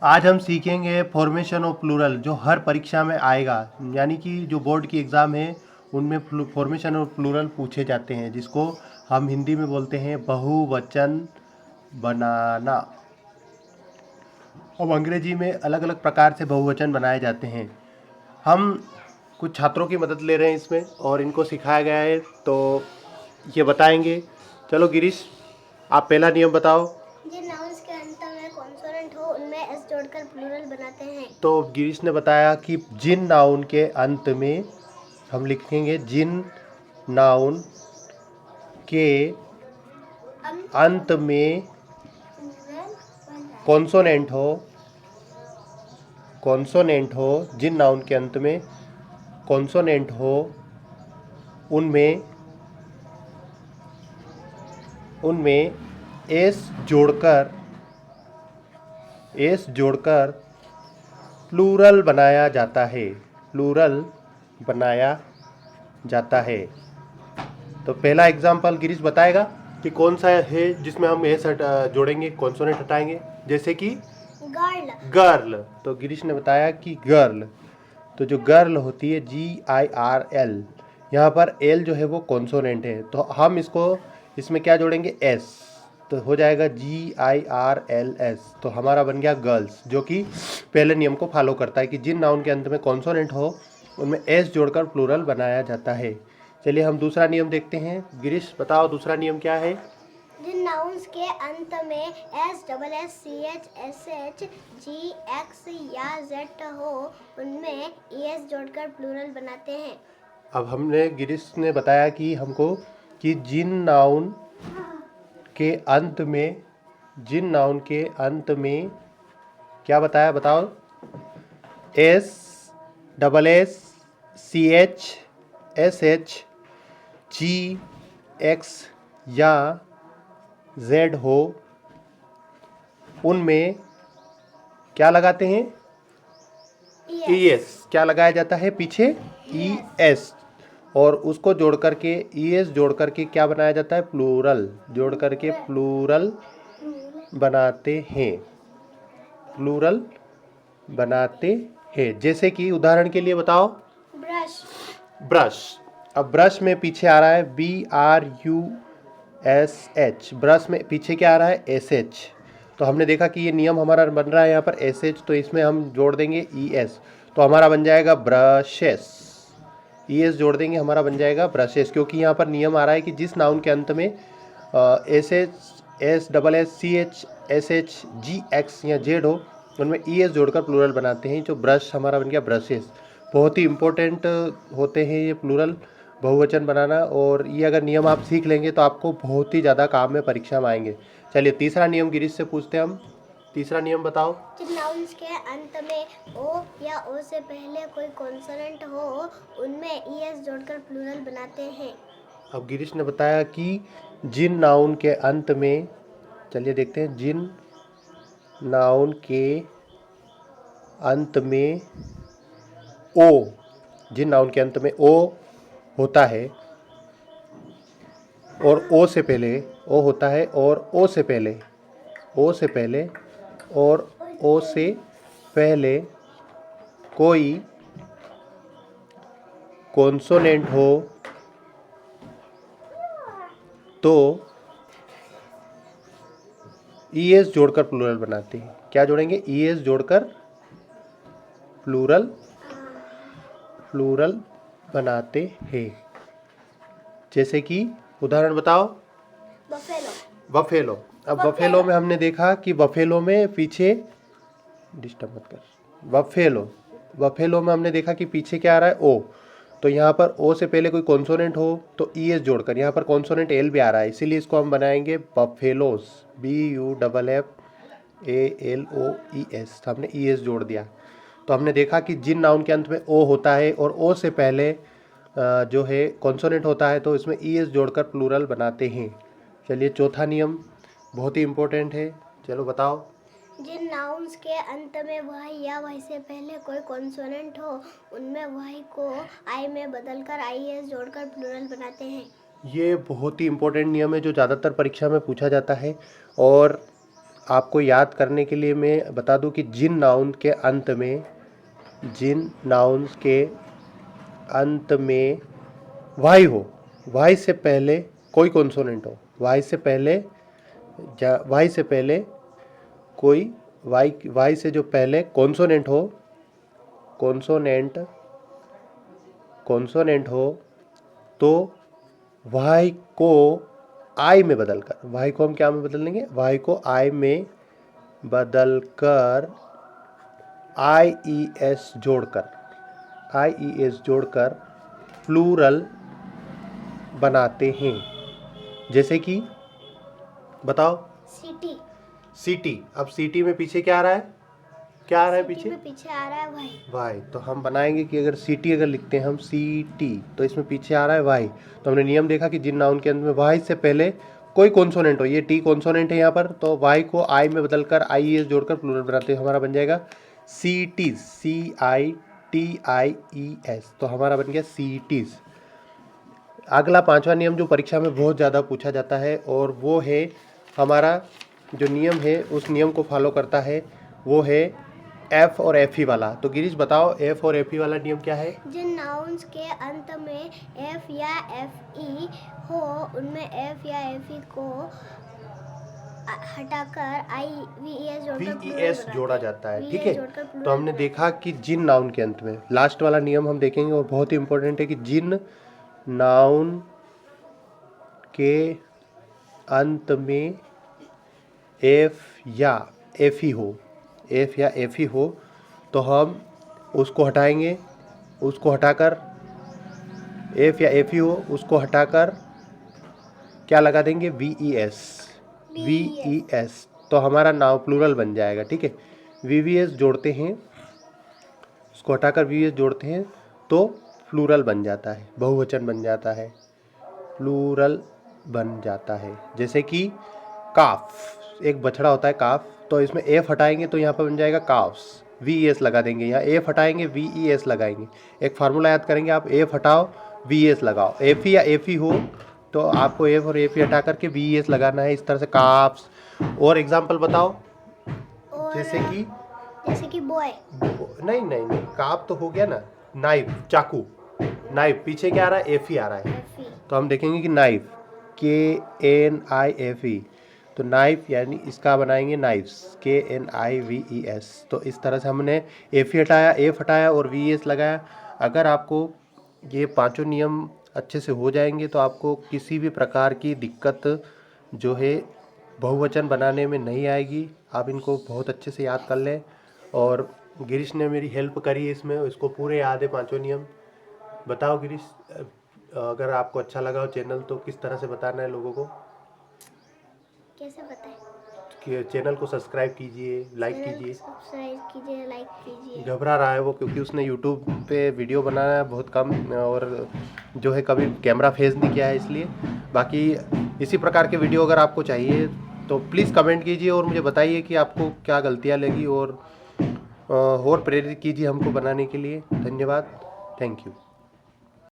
आज हम सीखेंगे फॉर्मेशन ऑफ प्लूरल जो हर परीक्षा में आएगा, यानी कि जो बोर्ड की एग्ज़ाम है उनमें फॉर्मेशन ऑफ प्लूरल पूछे जाते हैं, जिसको हम हिंदी में बोलते हैं बहुवचन बनाना। अब अंग्रेजी में अलग अलग प्रकार से बहुवचन बनाए जाते हैं। हम कुछ छात्रों की मदद ले रहे हैं इसमें और इनको सिखाया गया है, तो ये बताएंगे। चलो गिरीश, आप पहला नियम बताओ। जिन नाउन्स के अंत में कॉन्सोनेंट हो उनमें एस जोड़कर प्लूरल बनाते हैं। तो गिरीश ने बताया कि जिन नाउन के अंत में हम लिखेंगे, जिन नाउन के अंत में कॉन्सोनेंट हो, जिन नाउन के अंत में कॉन्सोनेंट हो उनमें एस जोड़कर प्लूरल बनाया जाता है। तो पहला एग्जाम्पल गिरीश बताएगा कि कौन सा है जिसमें हम एस जोड़ेंगे, कॉन्सोनेंट हटाएंगे। जैसे कि गर्ल, तो गिरीश ने बताया कि गर्ल, तो जो गर्ल होती है GIRL, यहाँ पर एल जो है वो कॉन्सोनेंट है, तो हम इसमें क्या जोड़ेंगे, एस, तो हो जाएगा GIRLS। तो हमारा बन गया गर्ल्स, जो कि पहले नियम को फॉलो करता है कि जिन नाउन के अंत में कॉन्सोनेंट हो उनमें एस जोड़कर प्लूरल बनाया जाता है। चलिए हम दूसरा नियम देखते हैं। गिरीश बताओ दूसरा नियम क्या है। जिन नाउन्स के अंत में S double S C H S H G X या जेड हो उनमें एस जोड़कर प्लूरल बनाते हैं। अब हमने गिरीश ने बताया कि हमको कि जिन नाउन के अंत में क्या बताया, बताओ। S double S C H S H G X या जेड हो उनमें क्या लगाते हैं, ES। क्या लगाया जाता है पीछे, ES, और उसको जोड़ करके ES जोड़ करके क्या बनाया जाता है, प्लूरल, जोड़ करके प्लूरल बनाते हैं। जैसे कि उदाहरण के लिए बताओ, ब्रश। अब ब्रश में पीछे आ रहा है BRUSH, ब्रश में पीछे क्या आ रहा है, SH, तो हमने देखा कि ये नियम हमारा बन रहा है यहाँ पर SH, तो इसमें हम जोड़ देंगे ES, तो हमारा बन जाएगा ब्रशेस। ES जोड़ देंगे, हमारा बन जाएगा ब्रशेस, क्योंकि यहाँ पर नियम आ रहा है कि जिस नाउन के अंत में SH, SSS, CH, SH, GX या Z हो उनमें ES जोड़कर प्लूरल बनाते हैं। जो ब्रश हमारा बन गया ब्रशेस। बहुत ही इम्पोर्टेंट होते हैं ये प्लूरल बहुवचन बनाना, और ये अगर नियम आप सीख लेंगे तो आपको बहुत ही ज़्यादा काम में परीक्षा में आएंगे। चलिए तीसरा नियम गिरीश से पूछते हैं हम। तीसरा नियम बताओ। जिन नाउन्स के अंत में ओ या ओ से पहले कोई कॉन्सोनेंट हो उनमें एस जोड़कर प्लूरल बनाते हैं। अब गिरीश ने बताया कि जिन नाउन के अंत में, चलिए देखते हैं, जिन नाउन के अंत में जिन नाउन के अंत में ओ होता है और ओ से पहले कोई कॉन्सोनेंट हो तो ES जोड़कर प्लूरल बनाते हैं। क्या जोड़ेंगे, ES जोड़कर प्लूरल बनाते हैं। जैसे कि उदाहरण बताओ, बफेलो। अब बफेलो में हमने देखा कि बफेलो में पीछे, डिस्टर्ब मत कर, बफेलो में हमने देखा कि पीछे क्या आ रहा है, ओ, तो यहाँ पर ओ से पहले कोई कॉन्सोनेंट हो तो ES जोड़कर, यहाँ पर कॉन्सोनेंट एल भी आ रहा है, इसीलिए इसको हम बनाएंगे बफेलोस, BUFFALOES, तो हमने ES जोड़ दिया। तो हमने देखा कि जिन नाउन के अंत में ओ होता है और ओ से पहले जो है कॉन्सोनेंट होता है तो इसमें ES जोड़कर प्लूरल बनाते हैं। चलिए चौथा नियम बहुत ही इम्पोर्टेंट है, चलो बताओ। जिन नाउन्स के अंत में वाई या वाई से पहले कोई कॉन्सोनेंट हो उनमें वाई को आई में बदलकर IS जोड़कर प्लूरल बनाते हैं। ये बहुत ही इम्पोर्टेंट नियम है जो ज़्यादातर परीक्षा में पूछा जाता है, और आपको याद करने के लिए मैं बता दूं कि जिन नाउन्स के अंत में वाई हो, वाई से पहले कोई कॉन्सोनेंट हो, वाई से पहले कोई वाई से जो पहले कॉन्सोनेंट हो तो वाई को आई में बदलकर, वाई को हम क्या में बदल देंगे, वाई को आई में बदलकर IES जोड़कर प्लूरल बनाते हैं। जैसे कि बताओ, सिटी। अब सिटी में पीछे क्या आ रहा है, पीछे आ रहा है वाई। तो हम बनाएंगे कि अगर सिटी अगर लिखते हैं हम सिटी तो इसमें पीछे आ रहा है वाई। तो हमने नियम देखा कि जिन नाउन के अंत में वाई से पहले कोई कॉन्सोनेंट हो, ये टी कॉन्सोनेंट है यहाँ पर, तो वाई को आई में बदलकर IES जोड़कर प्लूरल बनाते हैं, हमारा बन जाएगा सीटीज, CITIES। तो हमारा बन गया सीटीज। अगला 5वां नियम जो परीक्षा में बहुत ज़्यादा पूछा जाता है और वो है हमारा जो नियम है उस नियम को फॉलो करता है, वो है F और FE वाला। तो गिरीश बताओ F और FE वाला नियम क्या है। जिन नाउन्स के अंत में F या FE हो उनमें F या FE को हटाकर VES जोड़ा जाता है, ठीक है। तो हमने देखा कि जिन नाउन के अंत में, लास्ट वाला नियम हम देखेंगे और बहुत ही इंपॉर्टेंट है कि जिन नाउन के अंत में F या FE हो तो हम उसको हटाएंगे, उसको हटाकर F या FE हो उसको हटाकर क्या लगा देंगे, VES। तो हमारा नाउन प्लूरल बन जाएगा, ठीक है। VVS जोड़ते हैं, उसको हटाकर VVS जोड़ते हैं तो प्लूरल बन जाता है, बहुवचन बन जाता है, प्लूरल बन जाता है। जैसे कि काफ, एक बछड़ा होता है काफ, तो इसमें F हटाएंगे तो यहाँ पर बन जाएगा काफ्स, VES लगा देंगे, यहाँ F हटाएंगे VES लगाएंगे। एक फार्मूला याद करेंगे आप, F हटाओ VES लगाओ। FE या FE हो तो आपको F और FE हटा करके VES लगाना है, इस तरह से काफ्स। और एग्जाम्पल बताओ, जैसे कि बॉय। नहीं, काफ तो हो गया ना। नाइफ, चाकू, नाइफ, पीछे क्या आ रहा है, FE आ रहा है, तो हम देखेंगे कि नाइफ, KNIFE, तो नाइफ यानी इसका बनाएंगे नाइफ्स, KNIVES। तो इस तरह से हमने FE हटाया, F हटाया और VES लगाया। अगर आपको ये 5 नियम अच्छे से हो जाएंगे तो आपको किसी भी प्रकार की दिक्कत जो है बहुवचन बनाने में नहीं आएगी। आप इनको बहुत अच्छे से याद कर लें और गिरीश ने मेरी हेल्प करी है इसमें, इसको पूरे याद है 5 नियम। बताओ गिरीश, अगर आपको अच्छा लगा हो चैनल तो किस तरह से बताना है लोगों को, कैसे बताएं? कि चैनल को सब्सक्राइब कीजिए, लाइक कीजिए। घबरा रहा है वो क्योंकि उसने यूट्यूब पे वीडियो बनाना है बहुत कम और जो है कभी कैमरा फेस नहीं किया है, इसलिए। बाकी इसी प्रकार के वीडियो अगर आपको चाहिए तो प्लीज़ कमेंट कीजिए और मुझे बताइए कि आपको क्या गलतियाँ लगी और प्रेरित कीजिए हमको बनाने के लिए। धन्यवाद, थैंक यू।